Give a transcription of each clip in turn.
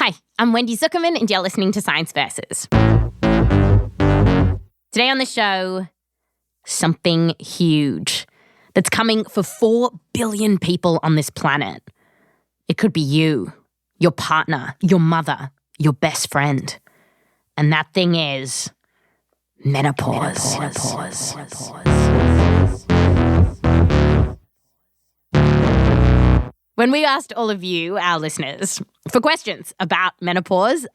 Hi, I'm Wendy Zuckerman, and you're listening to Science Versus. Today on the show, something huge that's coming for 4 billion people on this planet. It could be you, your partner, your mother, your best friend. And that thing is menopause. When we asked all of you, our listeners, for questions about menopause,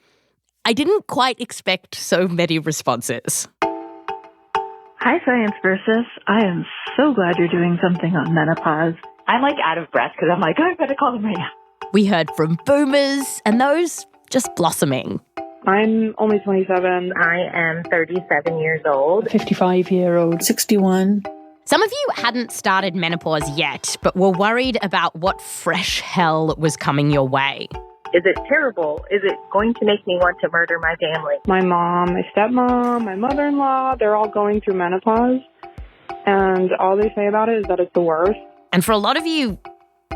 I didn't quite expect so many responses. Hi, Science Versus. I am so glad you're doing something on menopause. I'm like out of breath because I'm like, I better call them right now. We heard from boomers and those just blossoming. I'm only 27. I am 37 years old. 55-year-old. 61. Some of you hadn't started menopause yet, but were worried about what fresh hell was coming your way. Is it terrible? Is it going to make me want to murder my family? My mom, my stepmom, my mother-in-law, they're all going through menopause. And all they say about it is that it's the worst. And for a lot of you,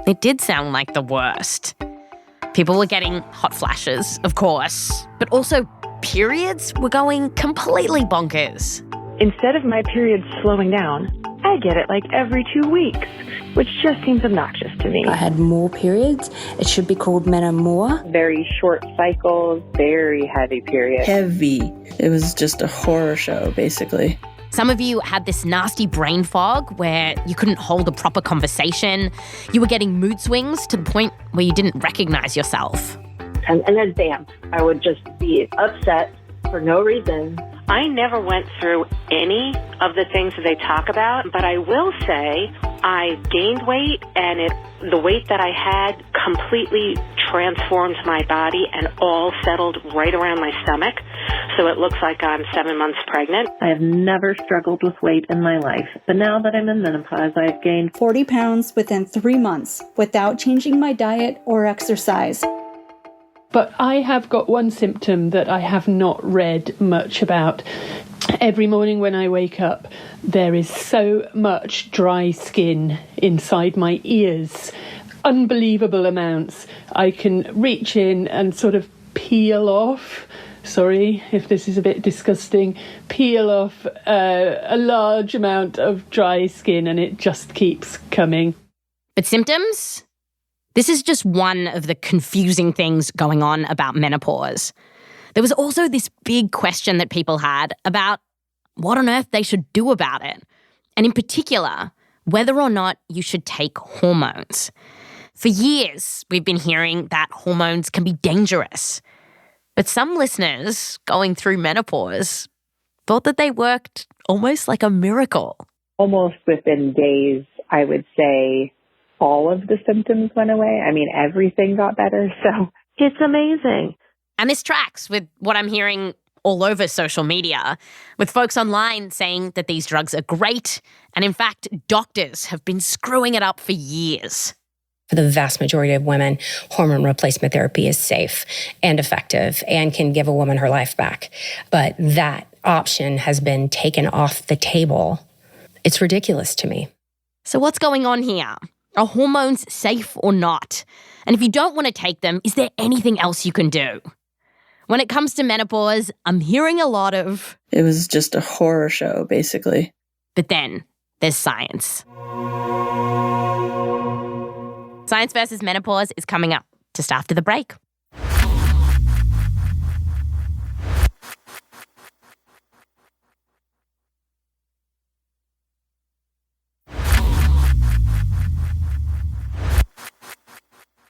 it did sound like the worst. People were getting hot flashes, of course, but also periods were going completely bonkers. Instead of my period slowing down, I get it like every 2 weeks, which just seems obnoxious to me. I had more periods. It should be called menomore. Very short cycles, very heavy periods. Heavy. It was just a horror show, basically. Some of you had this nasty brain fog where you couldn't hold a proper conversation. You were getting mood swings to the point where you didn't recognize yourself. And then bam, I would just be upset for no reason. I never went through any of the things that they talk about, but I will say I gained weight, and the weight that I had completely transformed my body and all settled right around my stomach. So it looks like I'm 7 months pregnant. I have never struggled with weight in my life, but now that I'm in menopause, I've gained 40 pounds within 3 months without changing my diet or exercise. But I have got one symptom that I have not read much about. Every morning when I wake up, there is so much dry skin inside my ears. Unbelievable amounts. I can reach in and sort of peel off, sorry if this is a bit disgusting, peel off a large amount of dry skin, and it just keeps coming. But symptoms? This is just one of the confusing things going on about menopause. There was also this big question that people had about what on earth they should do about it, and in particular, whether or not you should take hormones. For years, we've been hearing that hormones can be dangerous, but some listeners going through menopause thought that they worked almost like a miracle. Almost within days, I would say all of the symptoms went away. I mean, everything got better. So it's amazing. And this tracks with what I'm hearing all over social media, with folks online saying that these drugs are great. And in fact, doctors have been screwing it up for years. For the vast majority of women, hormone replacement therapy is safe and effective and can give a woman her life back. But that option has been taken off the table. It's ridiculous to me. So what's going on here? Are hormones safe or not? And if you don't want to take them, is there anything else you can do? When it comes to menopause, I'm hearing a lot of... It was just a horror show, basically. But then there's science. Science versus Menopause is coming up just after the break.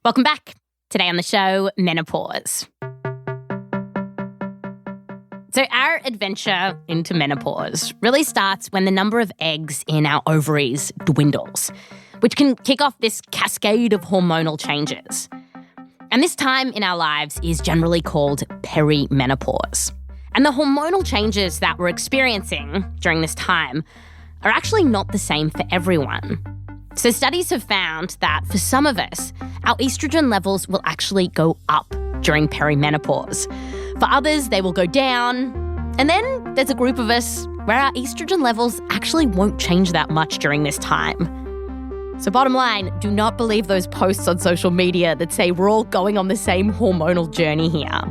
Welcome back. Today on the show, menopause. So our adventure into menopause really starts when the number of eggs in our ovaries dwindles, which can kick off this cascade of hormonal changes. And this time in our lives is generally called perimenopause. And the hormonal changes that we're experiencing during this time are actually not the same for everyone. So studies have found that for some of us, our estrogen levels will actually go up during perimenopause. For others, they will go down. And then there's a group of us where our estrogen levels actually won't change that much during this time. So bottom line, do not believe those posts on social media that say we're all going on the same hormonal journey here.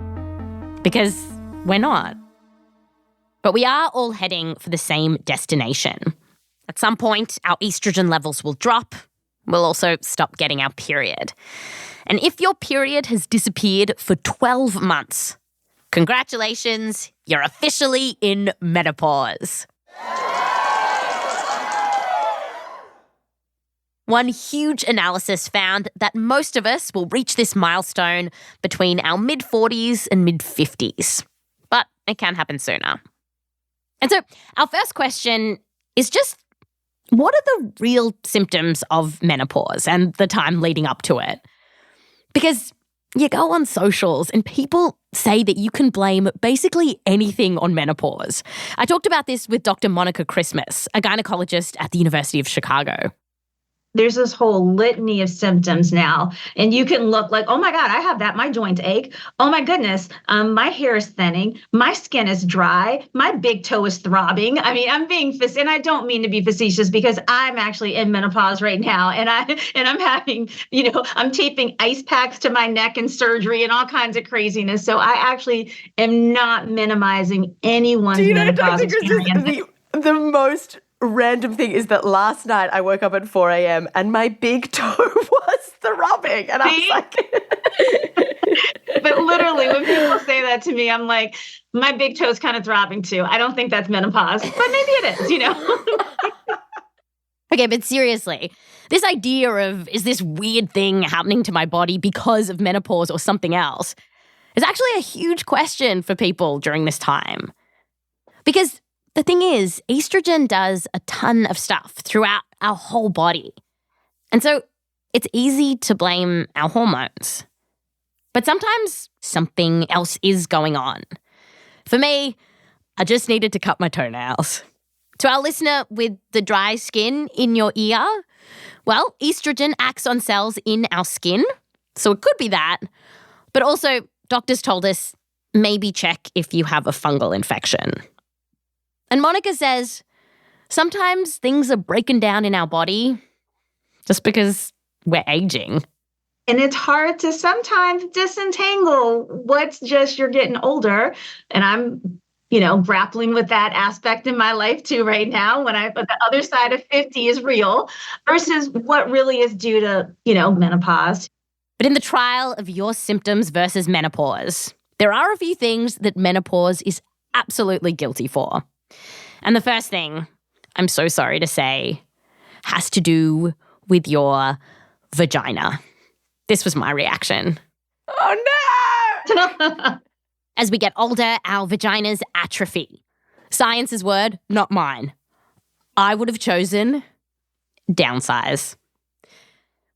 Because we're not. But we are all heading for the same destination. At some point, our estrogen levels will drop. We'll also stop getting our period. And if your period has disappeared for 12 months, congratulations, you're officially in menopause. One huge analysis found that most of us will reach this milestone between our mid-40s and mid-50s. But it can happen sooner. And so our first question is just, what are the real symptoms of menopause and the time leading up to it? Because you go on socials and people say that you can blame basically anything on menopause. I talked about this with Dr. Monica Christmas, a gynecologist at the University of Chicago. There's this whole litany of symptoms now, and you can look like, oh my God, I have that. My joints ache. Oh my goodness, my hair is thinning. My skin is dry. My big toe is throbbing. I mean, I'm being and I don't mean to be facetious because I'm actually in menopause right now, and I'm having, I'm taping ice packs to my neck and surgery and all kinds of craziness. So I actually am not minimizing anyone's menopause experience. The most random thing is that last night I woke up at 4 a.m. and my big toe was throbbing. And I was like... But literally, when people say that to me, I'm like, my big toe's kind of throbbing too. I don't think that's menopause, but maybe it is, Okay, but seriously, this idea of, is this weird thing happening to my body because of menopause or something else, is actually a huge question for people during this time. Because the thing is, estrogen does a ton of stuff throughout our whole body. And so it's easy to blame our hormones. But sometimes something else is going on. For me, I just needed to cut my toenails. To our listener with the dry skin in your ear, well, estrogen acts on cells in our skin, so it could be that. But also, doctors told us maybe check if you have a fungal infection. And Monica says, sometimes things are breaking down in our body just because we're aging. And it's hard to sometimes disentangle what's just you're getting older. And I'm, grappling with that aspect in my life too right now but the other side of 50 is real versus what really is due to, menopause. But in the trial of your symptoms versus menopause, there are a few things that menopause is absolutely guilty for. And the first thing, I'm so sorry to say, has to do with your vagina. This was my reaction. Oh no! As we get older, our vaginas atrophy. Science's word, not mine. I would have chosen downsize.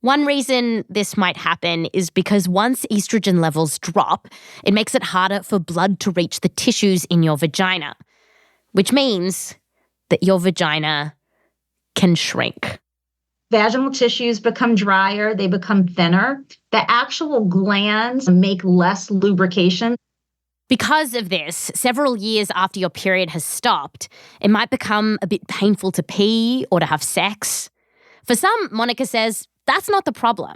One reason this might happen is because once estrogen levels drop, it makes it harder for blood to reach the tissues in your vagina, which means that your vagina can shrink. Vaginal tissues become drier, they become thinner. The actual glands make less lubrication. Because of this, several years after your period has stopped, it might become a bit painful to pee or to have sex. For some, Monica says, that's not the problem.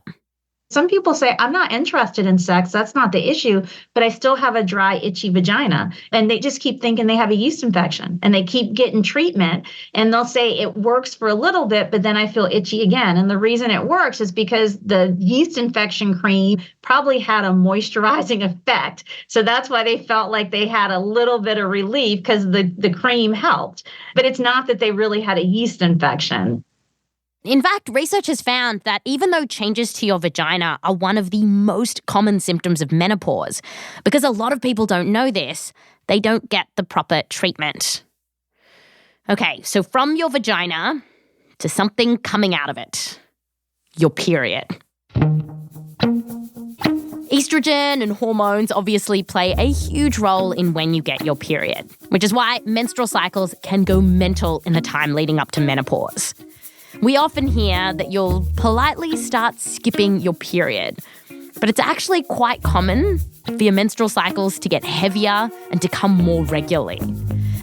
Some people say, I'm not interested in sex. That's not the issue, but I still have a dry, itchy vagina. And they just keep thinking they have a yeast infection and they keep getting treatment and they'll say it works for a little bit, but then I feel itchy again. And the reason it works is because the yeast infection cream probably had a moisturizing effect. So that's why they felt like they had a little bit of relief because the cream helped. But it's not that they really had a yeast infection. In fact, research has found that even though changes to your vagina are one of the most common symptoms of menopause, because a lot of people don't know this, they don't get the proper treatment. Okay, so from your vagina to something coming out of it, your period. Estrogen and hormones obviously play a huge role in when you get your period, which is why menstrual cycles can go mental in the time leading up to menopause. We often hear that you'll politely start skipping your period, but it's actually quite common for your menstrual cycles to get heavier and to come more regularly.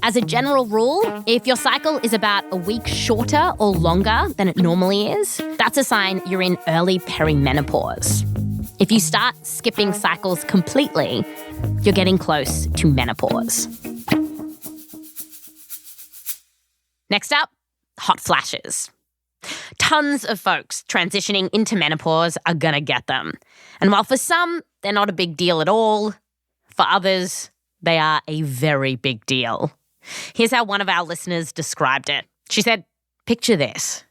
As a general rule, if your cycle is about a week shorter or longer than it normally is, that's a sign you're in early perimenopause. If you start skipping cycles completely, you're getting close to menopause. Next up, hot flashes. Tons of folks transitioning into menopause are going to get them. And while for some, they're not a big deal at all, for others, they are a very big deal. Here's how one of our listeners described it. She said, picture this.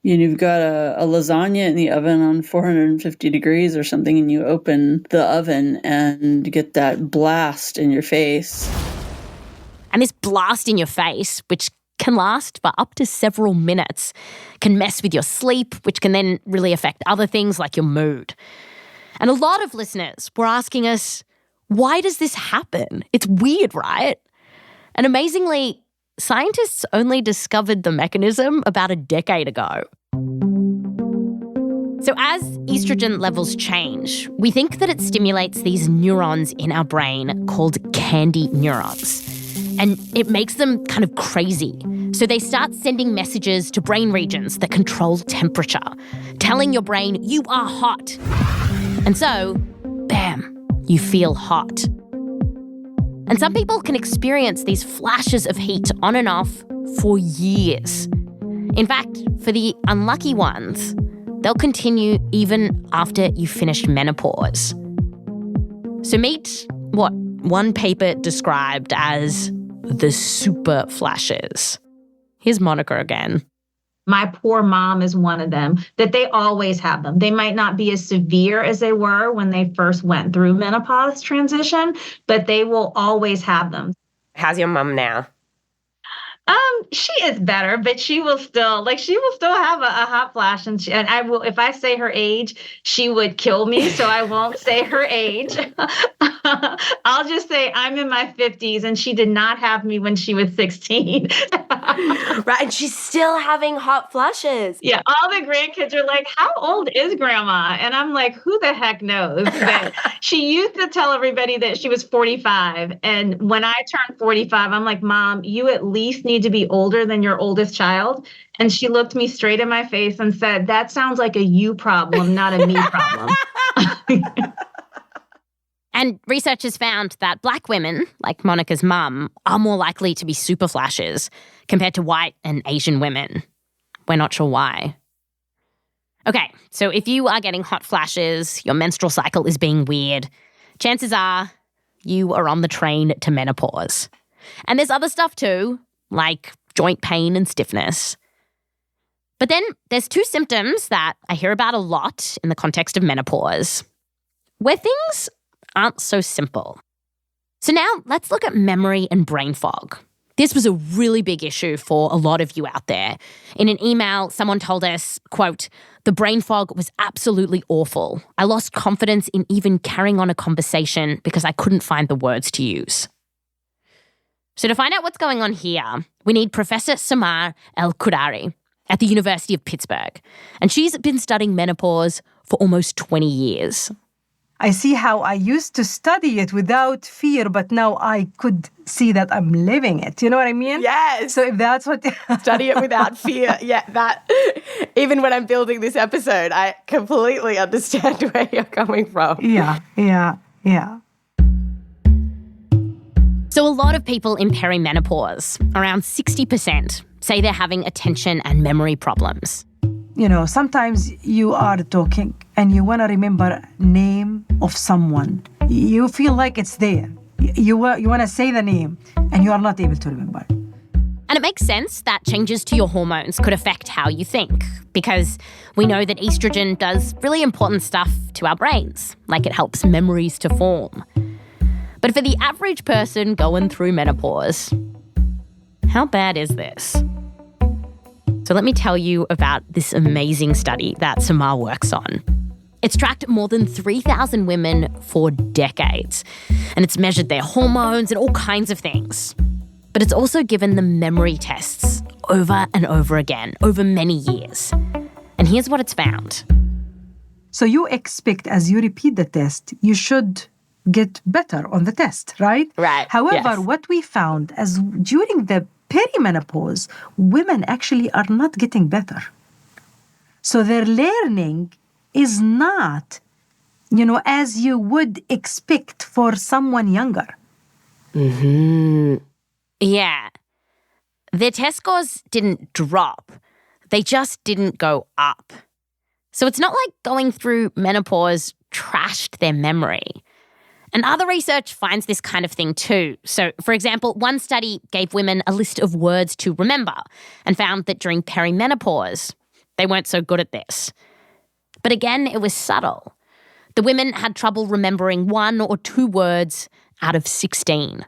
You've got a lasagna in the oven on 450 degrees or something, and you open the oven and get that blast in your face. And this blast in your face, which can last for up to several minutes, can mess with your sleep, which can then really affect other things like your mood. And a lot of listeners were asking us, why does this happen? It's weird, right? And amazingly, scientists only discovered the mechanism about a decade ago. So as estrogen levels change, we think that it stimulates these neurons in our brain called candy neurons. And it makes them kind of crazy. So they start sending messages to brain regions that control temperature, telling your brain you are hot. And so, bam, you feel hot. And some people can experience these flashes of heat on and off for years. In fact, for the unlucky ones, they'll continue even after you've finished menopause. So meet what one paper described as the super flashes. Here's Monica again. My poor mom is one of them, that they always have them. They might not be as severe as they were when they first went through menopause transition, but they will always have them. How's your mom now? She is better, but she will still have a hot flash, and I will, if I say her age, she would kill me, so I won't say her age. I'll just say I'm in my 50s, and she did not have me when she was 16. Right, and she's still having hot flashes. Yeah, all the grandkids are like, how old is grandma? And I'm like, who the heck knows? But she used to tell everybody that she was 45, and when I turned 45, I'm like, Mom, you at least need to be older than your oldest child. And she looked me straight in my face and said, that sounds like a you problem, not a me problem. And researchers found that Black women, like Monica's mum, are more likely to be super flashes compared to white and Asian women. We're not sure why. Okay, so if you are getting hot flashes, your menstrual cycle is being weird, chances are you are on the train to menopause. And there's other stuff too, like joint pain and stiffness. But then there's two symptoms that I hear about a lot in the context of menopause, where things aren't so simple. So now let's look at memory and brain fog. This was a really big issue for a lot of you out there. In an email, someone told us, quote, the brain fog was absolutely awful. I lost confidence in even carrying on a conversation because I couldn't find the words to use. So to find out what's going on here, we need Professor Samar Khoudary at the University of Pittsburgh. And she's been studying menopause for almost 20 years. I see how I used to study it without fear, but now I could see that I'm living it. You know what I mean? Yes. So if that's what... Study it without fear. Yeah, that... Even when I'm building this episode, I completely understand where you're coming from. Yeah. So a lot of people in perimenopause, around 60%, say they're having attention and memory problems. You know, sometimes you are talking and you want to remember name of someone. You feel like it's there. You want to say the name and you are not able to remember. And it makes sense that changes to your hormones could affect how you think, because we know that estrogen does really important stuff to our brains, like it helps memories to form. But for the average person going through menopause, how bad is this? So let me tell you about this amazing study that Samar works on. It's tracked more than 3,000 women for decades, and it's measured their hormones and all kinds of things. But it's also given them memory tests over and over again, over many years. And here's what it's found. So you expect, as you repeat the test, you should get better on the test, right? Right. However, yes. what we found is during the perimenopause, women actually are not getting better. So their learning is not, as you would expect for someone younger. Yeah. Their test scores didn't drop. They just didn't go up. So it's not like going through menopause trashed their memory. And other research finds this kind of thing too. So, for example, one study gave women a list of words to remember and found that during perimenopause, they weren't so good at this. But again, it was subtle. The women had trouble remembering 1 or 2 words out of 16.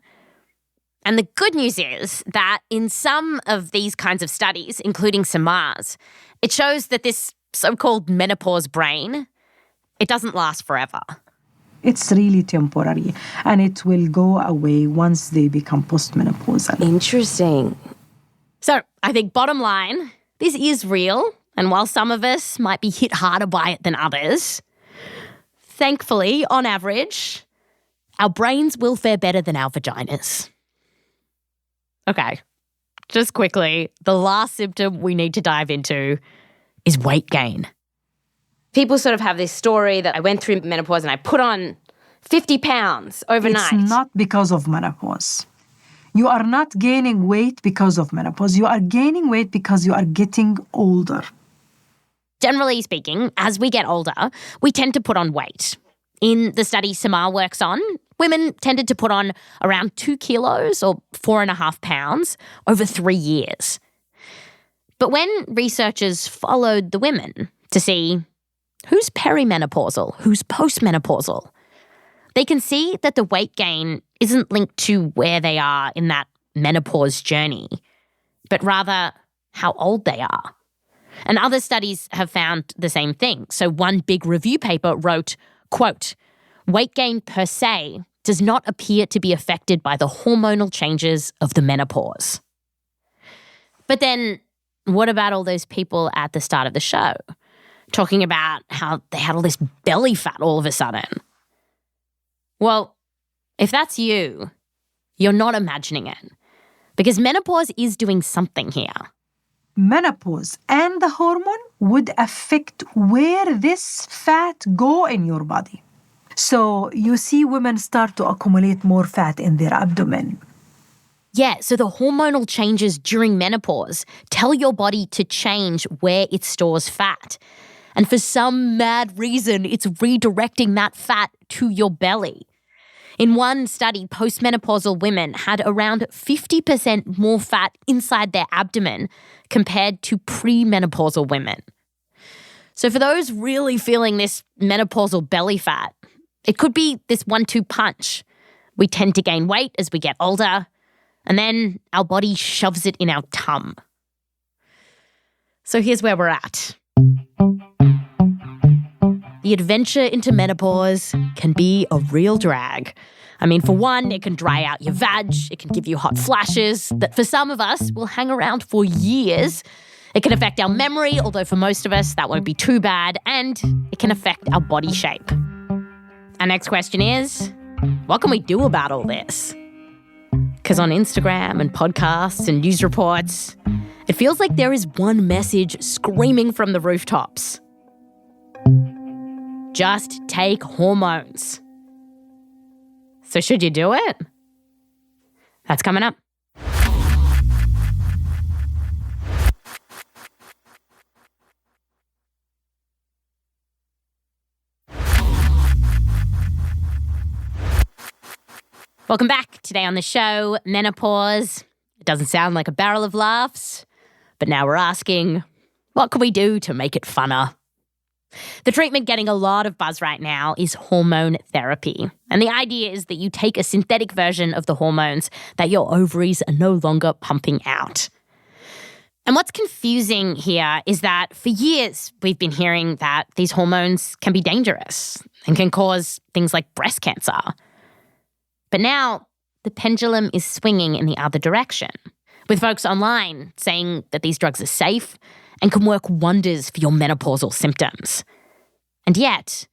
And the good news is that in some of these kinds of studies, including Samar's, it shows that this so-called menopause brain, it doesn't last forever. It's really temporary, and it will go away once they become postmenopausal. Interesting. So I think bottom line, this is real, and while some of us might be hit harder by it than others, thankfully, on average, our brains will fare better than our vaginas. Okay, just quickly, the last symptom we need to dive into is weight gain. People sort of have this story that I went through menopause and I put on 50 pounds overnight. It's not because of menopause. You are not gaining weight because of menopause. You are gaining weight because you are getting older. Generally speaking, as we get older, we tend to put on weight. In the study Samar works on, women tended to put on around 2 kilos or 4.5 pounds over 3 years. But when researchers followed the women to see who's perimenopausal, who's postmenopausal, they can see that the weight gain isn't linked to where they are in that menopause journey, but rather how old they are. And other studies have found the same thing. So one big review paper wrote, quote, "Weight gain per se does not appear to be affected by the hormonal changes of the menopause." But then what about all those people at the start of the show talking about how they had all this belly fat all of a sudden? Well, if that's you, you're not imagining it, because menopause is doing something here. Menopause and the hormone would affect where this fat go in your body. So you see women start to accumulate more fat in their abdomen. Yeah, so the hormonal changes during menopause tell your body to change where it stores fat. And for some mad reason, it's redirecting that fat to your belly. In one study, postmenopausal women had around 50% more fat inside their abdomen compared to premenopausal women. So for those really feeling this menopausal belly fat, it could be this 1-2 punch. We tend to gain weight as we get older, and then our body shoves it in our tum. So here's where we're at. The adventure into menopause can be a real drag. I mean, for one, it can dry out your vag, it can give you hot flashes that for some of us will hang around for years. It can affect our memory, although for most of us that won't be too bad, and it can affect our body shape. Our next question is, what can we do about all this? Because on Instagram and podcasts and news reports, it feels like there is one message screaming from the rooftops. Just take hormones. So should you do it? That's coming up. Welcome back. Today on the show, menopause. It doesn't sound like a barrel of laughs, but now we're asking, what can we do to make it funner? The treatment getting a lot of buzz right now is hormone therapy. And the idea is that you take a synthetic version of the hormones that your ovaries are no longer pumping out. And what's confusing here is that for years we've been hearing that these hormones can be dangerous and can cause things like breast cancer. But now the pendulum is swinging in the other direction, with folks online saying that these drugs are safe and can work wonders for your menopausal symptoms. And yet,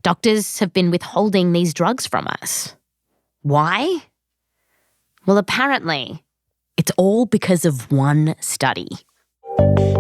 doctors have been withholding these drugs from us. Why? Well, apparently, it's all because of one study.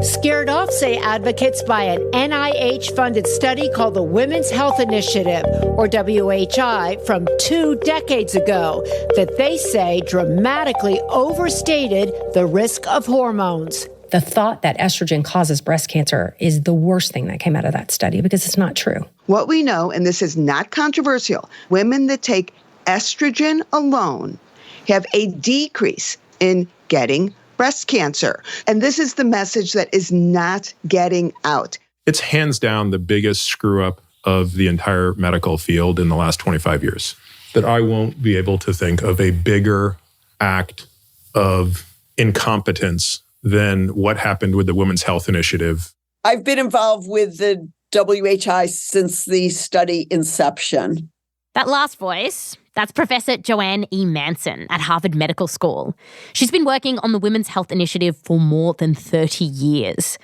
Scared off, say advocates, by an NIH-funded study called the Women's Health Initiative, or WHI, from 2 decades ago, that they say dramatically overstated the risk of hormones. The thought that estrogen causes breast cancer is the worst thing that came out of that study because it's not true. What we know, and this is not controversial, women that take estrogen alone have a decrease in getting breast cancer. And this is the message that is not getting out. It's hands down the biggest screw up of the entire medical field in the last 25 years. That I won't be able to think of a bigger act of incompetence than what happened with the Women's Health Initiative. I've been involved with the WHI since the study inception. That last voice, that's Professor JoAnn E. Manson at Harvard Medical School. She's been working on the Women's Health Initiative for more than 30 years.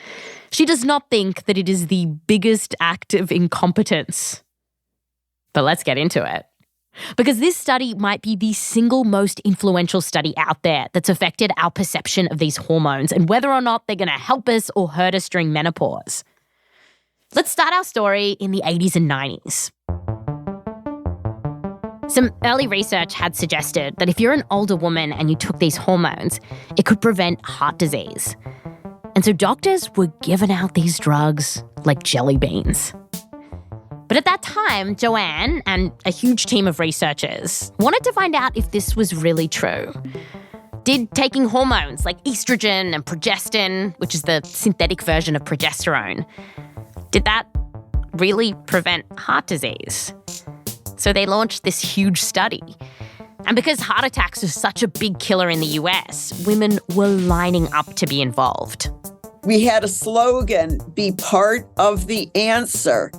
She does not think that it is the biggest act of incompetence. But let's get into it. Because this study might be the single most influential study out there that's affected our perception of these hormones and whether or not they're going to help us or hurt us during menopause. Let's start our story in the 80s and 90s. Some early research had suggested that if you're an older woman and you took these hormones, it could prevent heart disease. And so doctors were giving out these drugs like jelly beans. But at that time, JoAnn and a huge team of researchers wanted to find out if this was really true. Did taking hormones like estrogen and progestin, which is the synthetic version of progesterone, did that really prevent heart disease? So they launched this huge study. And because heart attacks are such a big killer in the US, women were lining up to be involved. We had a slogan, be part of the answer.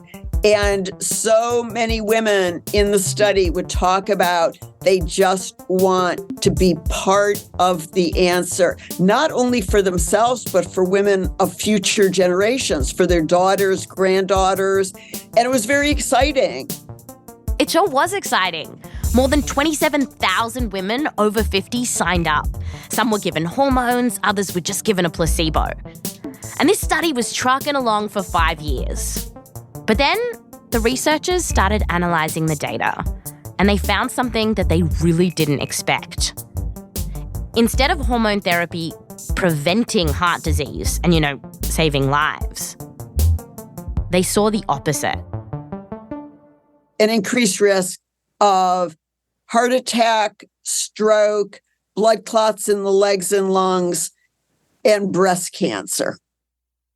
And so many women in the study would talk about they just want to be part of the answer, not only for themselves, but for women of future generations, for their daughters, granddaughters. And it was very exciting. It sure was exciting. More than 27,000 women over 50 signed up. Some were given hormones, others were just given a placebo. And this study was trucking along for 5 years. But then the researchers started analysing the data, and they found something that they really didn't expect. Instead of hormone therapy preventing heart disease and, saving lives, they saw the opposite. An increased risk of heart attack, stroke, blood clots in the legs and lungs, and breast cancer.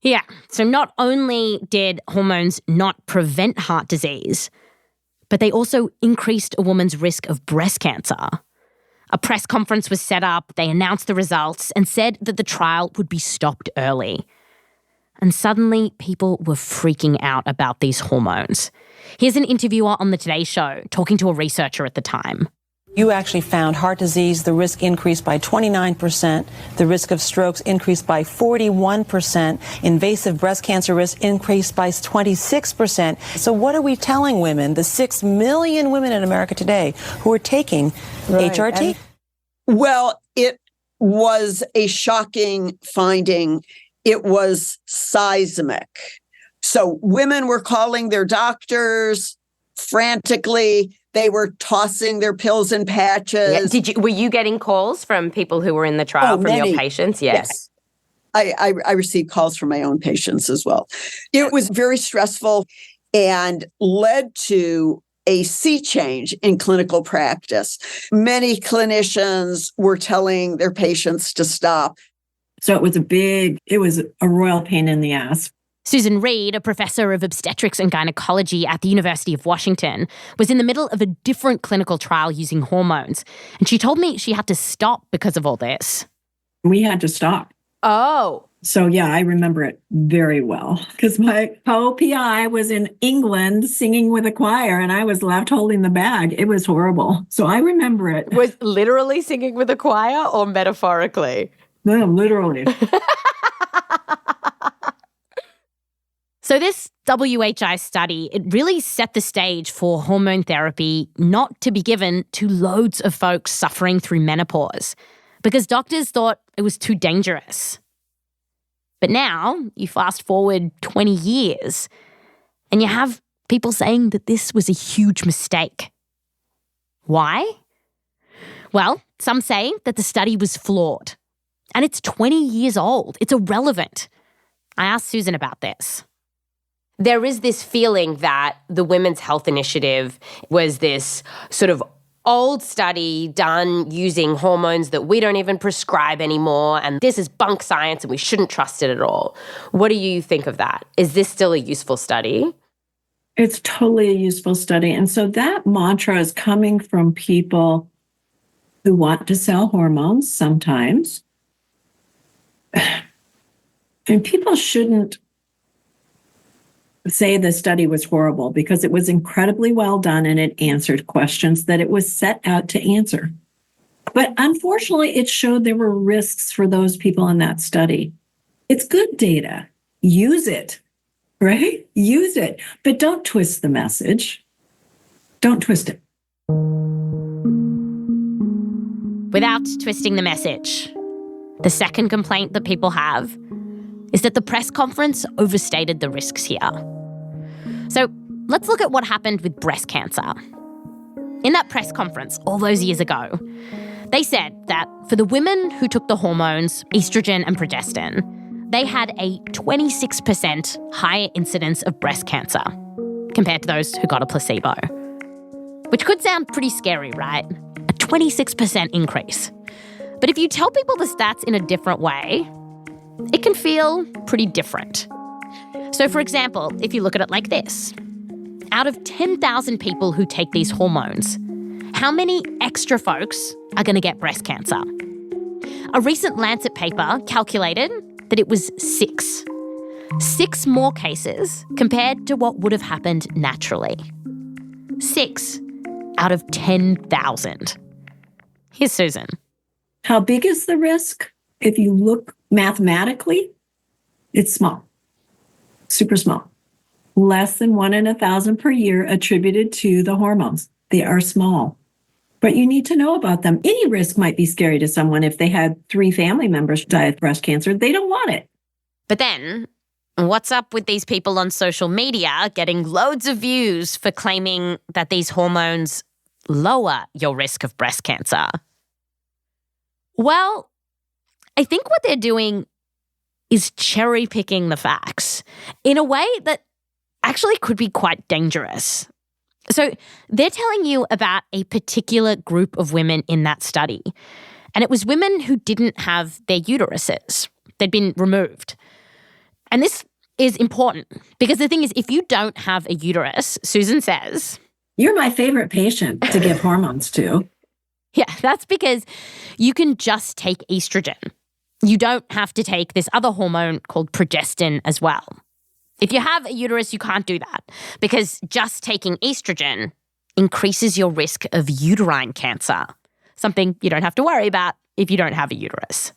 Yeah, so not only did hormones not prevent heart disease, but they also increased a woman's risk of breast cancer. A press conference was set up, they announced the results and said that the trial would be stopped early. And suddenly people were freaking out about these hormones. Here's an interviewer on the Today Show talking to a researcher at the time. You actually found heart disease, the risk increased by 29%, the risk of strokes increased by 41%, invasive breast cancer risk increased by 26%. So what are we telling women, the 6 million women in America today who are taking HRT? Well, it was a shocking finding. It was seismic. So women were calling their doctors frantically. They were tossing their pills and patches. Yeah. Were you getting calls from people who were in the trial, from many. your patients? Yes. I received calls from my own patients as well. It was very stressful and led to a sea change in clinical practice. Many clinicians were telling their patients to stop. So it was a royal pain in the ass. Susan Reed, a professor of obstetrics and gynecology at the University of Washington, was in the middle of a different clinical trial using hormones. And she told me she had to stop because of all this. We had to stop. Oh. So, yeah, I remember it very well because my co-PI was in England singing with a choir and I was left holding the bag. It was horrible. So I remember it. Was literally singing with a choir or metaphorically? No, literally. So this WHI study, it really set the stage for hormone therapy not to be given to loads of folks suffering through menopause because doctors thought it was too dangerous. But now you fast forward 20 years and you have people saying that this was a huge mistake. Why? Well, some say that the study was flawed and it's 20 years old. It's irrelevant. I asked Susan about this. There is this feeling that the Women's Health Initiative was this sort of old study done using hormones that we don't even prescribe anymore, and this is bunk science and we shouldn't trust it at all. What do you think of that? Is this still a useful study? It's totally a useful study. And so that mantra is coming from people who want to sell hormones sometimes. And people shouldn't say the study was horrible because it was incredibly well done and it answered questions that it was set out to answer. But unfortunately, it showed there were risks for those people in that study. It's good data. Use it, right? Use it. But don't twist the message. Don't twist it. Without twisting the message, the second complaint that people have is that the press conference overstated the risks here. So let's look at what happened with breast cancer. In that press conference all those years ago, they said that for the women who took the hormones, estrogen and progestin, they had a 26% higher incidence of breast cancer compared to those who got a placebo. Which could sound pretty scary, right? A 26% increase. But if you tell people the stats in a different way, it can feel pretty different. So, for example, if you look at it like this, out of 10,000 people who take these hormones, how many extra folks are going to get breast cancer? A recent Lancet paper calculated that it was 6. 6 more cases compared to what would have happened naturally. 6 out of 10,000. Here's Susan. How big is the risk? If you look mathematically, it's small, super small. Less than 1 in 1,000 per year attributed to the hormones. They are small, but you need to know about them. Any risk might be scary to someone if they had 3 family members die of breast cancer. They don't want it. But then, what's up with these people on social media getting loads of views for claiming that these hormones lower your risk of breast cancer? Well, I think what they're doing is cherry picking the facts in a way that actually could be quite dangerous. So they're telling you about a particular group of women in that study, and it was women who didn't have their uteruses. They'd been removed. And this is important because the thing is, if you don't have a uterus, Susan says, you're my favorite patient to give hormones to. Yeah, that's because you can just take estrogen. You don't have to take this other hormone called progestin as well. If you have a uterus, you can't do that because just taking estrogen increases your risk of uterine cancer, something you don't have to worry about if you don't have a uterus.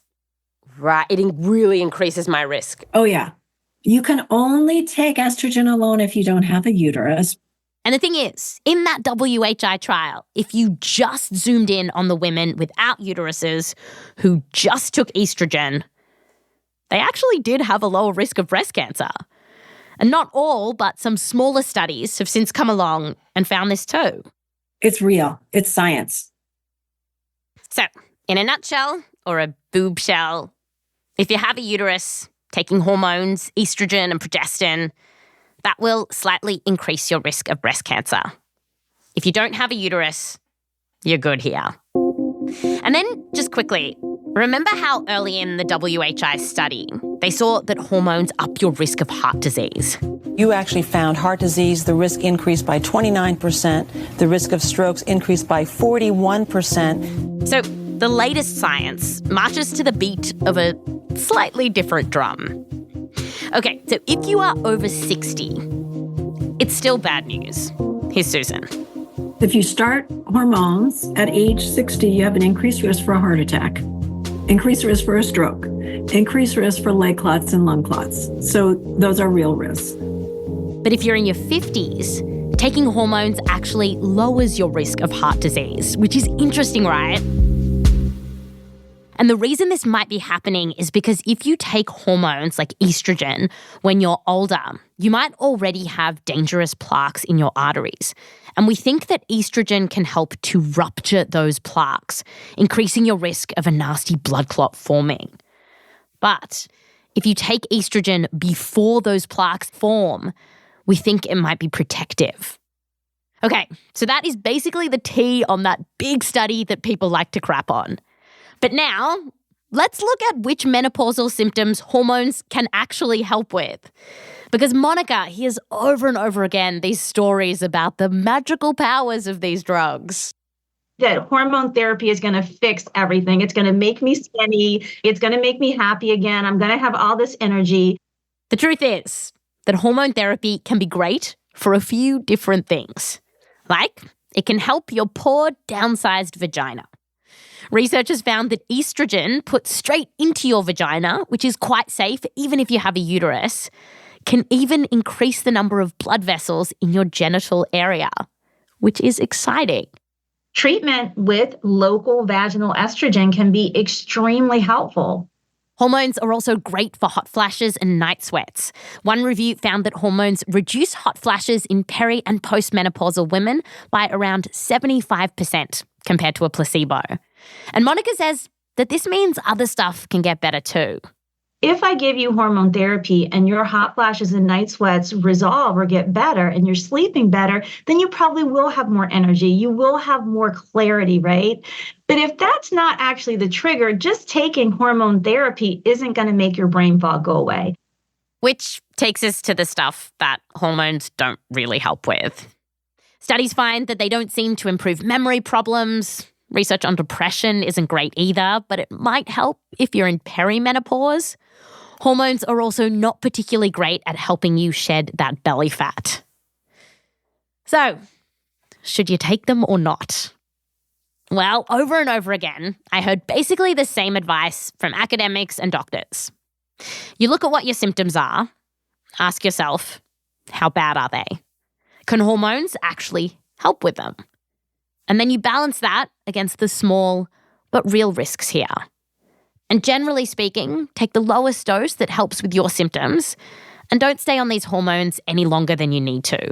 Right. It really increases my risk. Oh, yeah. You can only take estrogen alone if you don't have a uterus. And the thing is, in that WHI trial, if you just zoomed in on the women without uteruses who just took estrogen, they actually did have a lower risk of breast cancer. And not all, but some smaller studies have since come along and found this too. It's real. It's science. So, in a nutshell, or a boob shell, if you have a uterus, taking hormones, estrogen and progestin, that will slightly increase your risk of breast cancer. If you don't have a uterus, you're good here. And then, just quickly, remember how early in the WHI study, they saw that hormones up your risk of heart disease? You actually found heart disease, the risk increased by 29%, the risk of strokes increased by 41%. So the latest science marches to the beat of a slightly different drum. Okay, so if you are over 60, it's still bad news. Here's Susan. If you start hormones at age 60, you have an increased risk for a heart attack, increased risk for a stroke, increased risk for leg clots and lung clots. So those are real risks. But if you're in your 50s, taking hormones actually lowers your risk of heart disease, which is interesting, right? And the reason this might be happening is because if you take hormones like estrogen when you're older, you might already have dangerous plaques in your arteries. And we think that estrogen can help to rupture those plaques, increasing your risk of a nasty blood clot forming. But if you take estrogen before those plaques form, we think it might be protective. Okay, so that is basically the tea on that big study that people like to crap on. But now, let's look at which menopausal symptoms hormones can actually help with. Because Monica hears over and over again these stories about the magical powers of these drugs. That hormone therapy is going to fix everything. It's going to make me skinny. It's going to make me happy again. I'm going to have all this energy. The truth is that hormone therapy can be great for a few different things. Like, it can help your poor, downsized vagina. Researchers found that estrogen put straight into your vagina, which is quite safe even if you have a uterus, can even increase the number of blood vessels in your genital area, which is exciting. Treatment with local vaginal estrogen can be extremely helpful. Hormones are also great for hot flashes and night sweats. One review found that hormones reduce hot flashes in peri- and postmenopausal women by around 75% compared to a placebo. And Monica says that this means other stuff can get better too. If I give you hormone therapy and your hot flashes and night sweats resolve or get better and you're sleeping better, then you probably will have more energy. You will have more clarity, right? But if that's not actually the trigger, just taking hormone therapy isn't going to make your brain fog go away. Which takes us to the stuff that hormones don't really help with. Studies find that they don't seem to improve memory problems. Research on depression isn't great either, but it might help if you're in perimenopause. Hormones are also not particularly great at helping you shed that belly fat. So, should you take them or not? Well, over and over again, I heard basically the same advice from academics and doctors. You look at what your symptoms are, ask yourself, how bad are they? Can hormones actually help with them? And then you balance that against the small but real risks here. And generally speaking, take the lowest dose that helps with your symptoms and don't stay on these hormones any longer than you need to.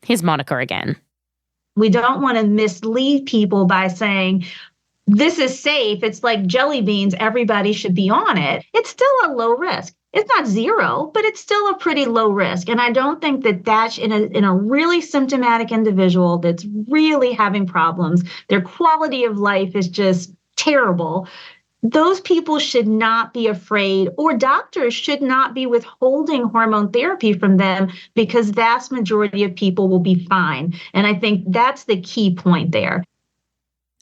Here's Monica again. We don't want to mislead people by saying, this is safe. It's like jelly beans. Everybody should be on it. It's still a low risk. It's not zero, but it's still a pretty low risk. And I don't think that that's in a really symptomatic individual that's really having problems. Their quality of life is just terrible. Those people should not be afraid, or doctors should not be withholding hormone therapy from them because vast majority of people will be fine. And I think that's the key point there.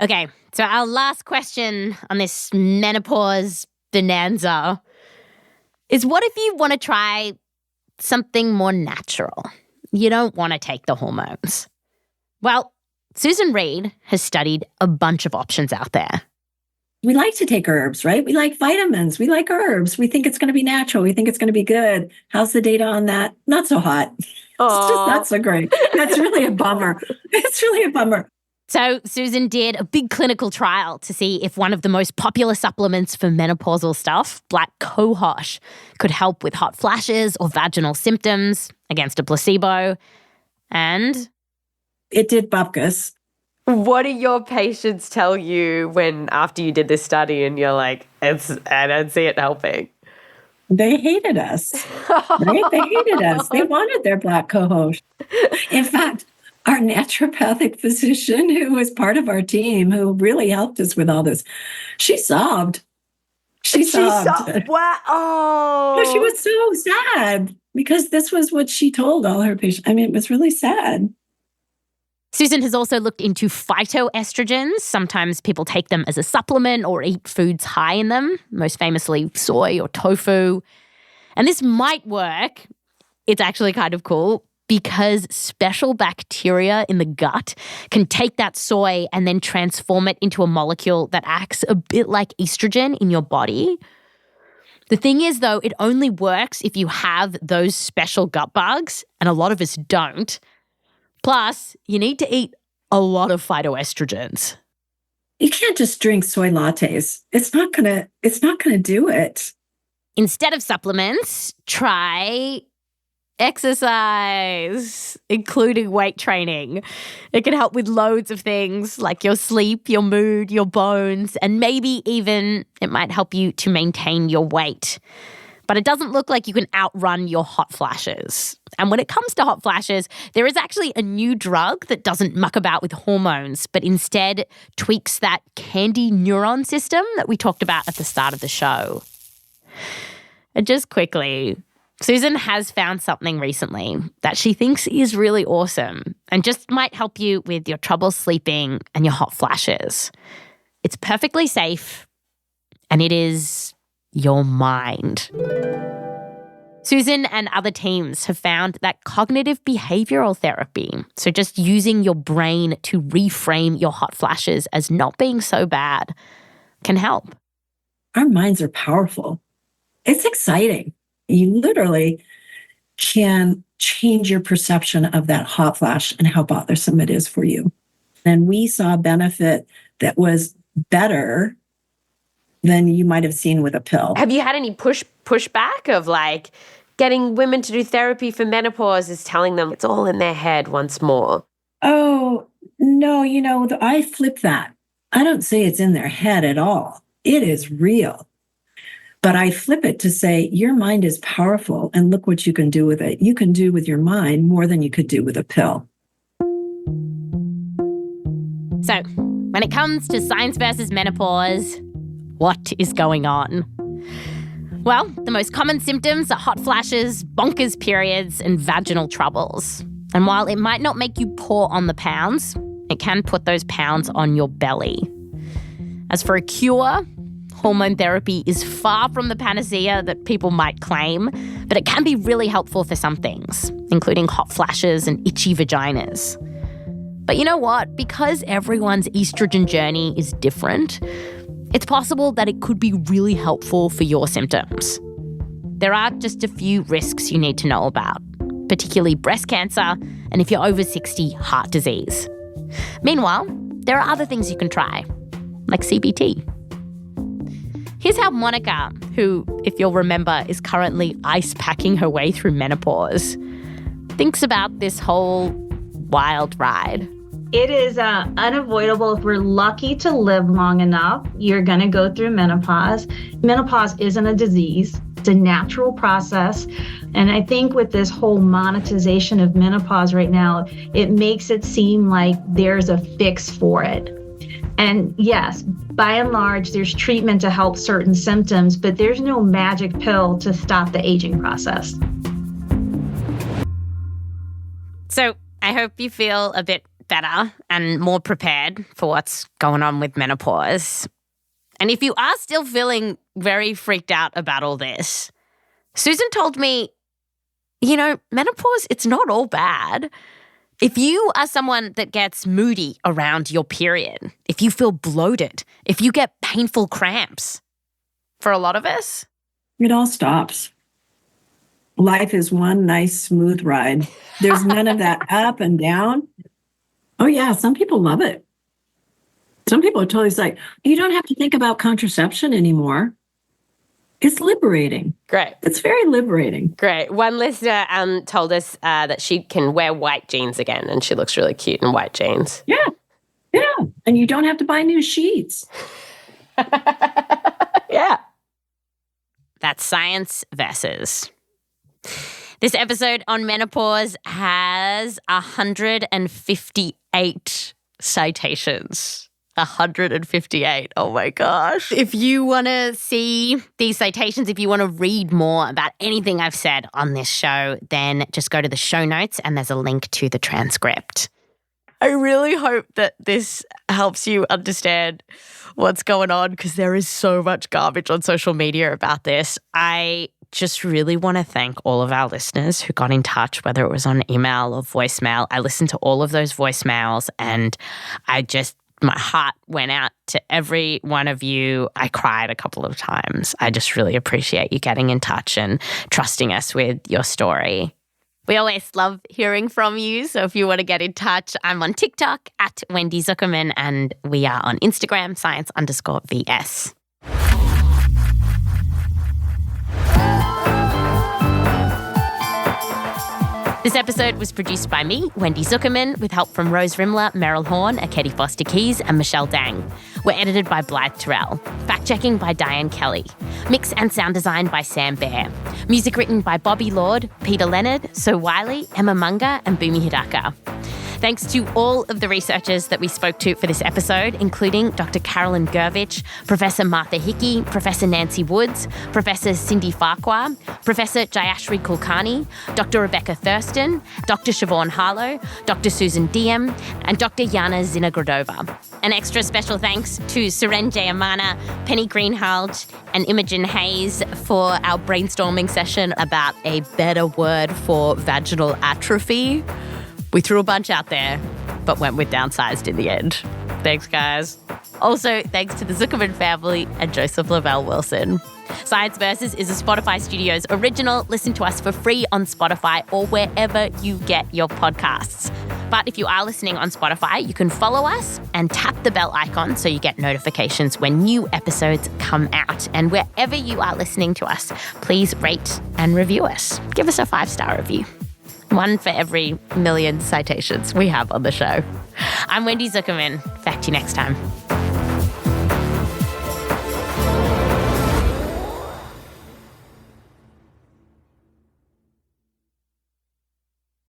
Okay, so our last question on this menopause bonanza is, what if you want to try something more natural? You don't want to take the hormones. Well, Susan Reed has studied a bunch of options out there. We like to take herbs, right? We like vitamins. We like herbs. We think it's going to be natural. We think it's going to be good. How's the data on that? Not so hot. It's just not so great. That's really a bummer. It's really a bummer. So Susan did a big clinical trial to see if one of the most popular supplements for menopausal stuff, black cohosh, could help with hot flashes or vaginal symptoms against a placebo. And it did bupkis. What do your patients tell you when after you did this study and you're like, I don't see it helping? They hated us, right? They hated us. They wanted their black cohosh. In fact, our naturopathic physician, who was part of our team, who really helped us with all this, she sobbed. She sobbed. Wow. Oh. She was so sad because this was what she told all her patients. I mean, it was really sad. Susan has also looked into phytoestrogens. Sometimes people take them as a supplement or eat foods high in them, most famously soy or tofu. And this might work. It's actually kind of cool because special bacteria in the gut can take that soy and then transform it into a molecule that acts a bit like estrogen in your body. The thing is, though, it only works if you have those special gut bugs, and a lot of us don't. Plus, you need to eat a lot of phytoestrogens. You can't just drink soy lattes. It's not gonna do it. Instead of supplements, try exercise, including weight training. It can help with loads of things like your sleep, your mood, your bones, and maybe even it might help you to maintain your weight. But it doesn't look like you can outrun your hot flashes. And when it comes to hot flashes, there is actually a new drug that doesn't muck about with hormones, but instead tweaks that candy neuron system that we talked about at the start of the show. And just quickly, Susan has found something recently that she thinks is really awesome and just might help you with your trouble sleeping and your hot flashes. It's perfectly safe, and it is your mind. Susan and other teams have found that cognitive behavioral therapy, so just using your brain to reframe your hot flashes as not being so bad, can help. Our minds are powerful. It's exciting. You literally can change your perception of that hot flash and how bothersome it is for you. And we saw a benefit that was better than you might have seen with a pill. Have you had any pushback of like getting women to do therapy for menopause is telling them it's all in their head once more? Oh, no, I flip that. I don't say it's in their head at all. It is real. But I flip it to say, your mind is powerful and look what you can do with it. You can do with your mind more than you could do with a pill. So, when it comes to science versus menopause, what is going on? Well, the most common symptoms are hot flashes, bonkers periods, and vaginal troubles. And while it might not make you pour on the pounds, it can put those pounds on your belly. As for a cure, hormone therapy is far from the panacea that people might claim, but it can be really helpful for some things, including hot flashes and itchy vaginas. But you know what? Because everyone's estrogen journey is different, it's possible that it could be really helpful for your symptoms. There are just a few risks you need to know about, particularly breast cancer and if you're over 60, heart disease. Meanwhile, there are other things you can try, like CBT. Here's how Monica, who, if you'll remember, is currently ice packing her way through menopause, thinks about this whole wild ride. It is unavoidable. If we're lucky to live long enough, you're going to go through menopause. Menopause isn't a disease. It's a natural process. And I think with this whole monetization of menopause right now, it makes it seem like there's a fix for it. And yes, by and large, there's treatment to help certain symptoms, but there's no magic pill to stop the aging process. So I hope you feel a bit better and more prepared for what's going on with menopause. And if you are still feeling very freaked out about all this, Susan told me, menopause, it's not all bad. If you are someone that gets moody around your period, if you feel bloated, if you get painful cramps, for a lot of us, it all stops. Life is one nice, smooth ride. There's none of that up and down. Oh, yeah, some people love it. Some people are totally like, you don't have to think about contraception anymore. It's liberating. Great. It's very liberating. Great. One listener told us that she can wear white jeans again, and she looks really cute in white jeans. Yeah. Yeah. And you don't have to buy new sheets. Yeah. That's science versus. This episode on menopause has 158 citations. 158. Oh my gosh. If you want to see these citations, if you want to read more about anything I've said on this show, then just go to the show notes and there's a link to the transcript. I really hope that this helps you understand what's going on because there is so much garbage on social media about this. I just really want to thank all of our listeners who got in touch, whether it was on email or voicemail. I listened to all of those voicemails and I just my heart went out to every one of you. I cried a couple of times. I just really appreciate you getting in touch and trusting us with your story. We always love hearing from you. So if you want to get in touch, I'm on TikTok at Wendy Zuckerman, and we are on Instagram, science_VS. This episode was produced by me, Wendy Zuckerman, with help from Rose Rimler, Meryl Horn, Akedi Foster-Keys, and Michelle Dang. We're edited by Blythe Terrell. Fact-checking by Diane Kelly. Mix and sound design by Sam Baer. Music written by Bobby Lord, Peter Leonard, So Wiley, Emma Munga, and Bhumi Hidaka. Thanks to all of the researchers that we spoke to for this episode, including Dr. Carolyn Gurvich, Professor Martha Hickey, Professor Nancy Woods, Professor Cindy Farquhar, Professor Jayashri Kulkarni, Dr. Rebecca Thurston, Dr. Siobhan Harlow, Dr. Susan Diem, and Dr. Yana Zinogradova. An extra special thanks to Suren Jayamana, Penny Greenhalgh, and Imogen Hayes for our brainstorming session about a better word for vaginal atrophy. We threw a bunch out there, but went with downsized in the end. Thanks, guys. Also, thanks to the Zuckerman family and Joseph Lavelle Wilson. Science Versus is a Spotify Studios original. Listen to us for free on Spotify or wherever you get your podcasts. But if you are listening on Spotify, you can follow us and tap the bell icon so you get notifications when new episodes come out. And wherever you are listening to us, please rate and review us. Give us a 5-star review. One for every million citations we have on the show. I'm Wendy Zuckerman. Back to you next time.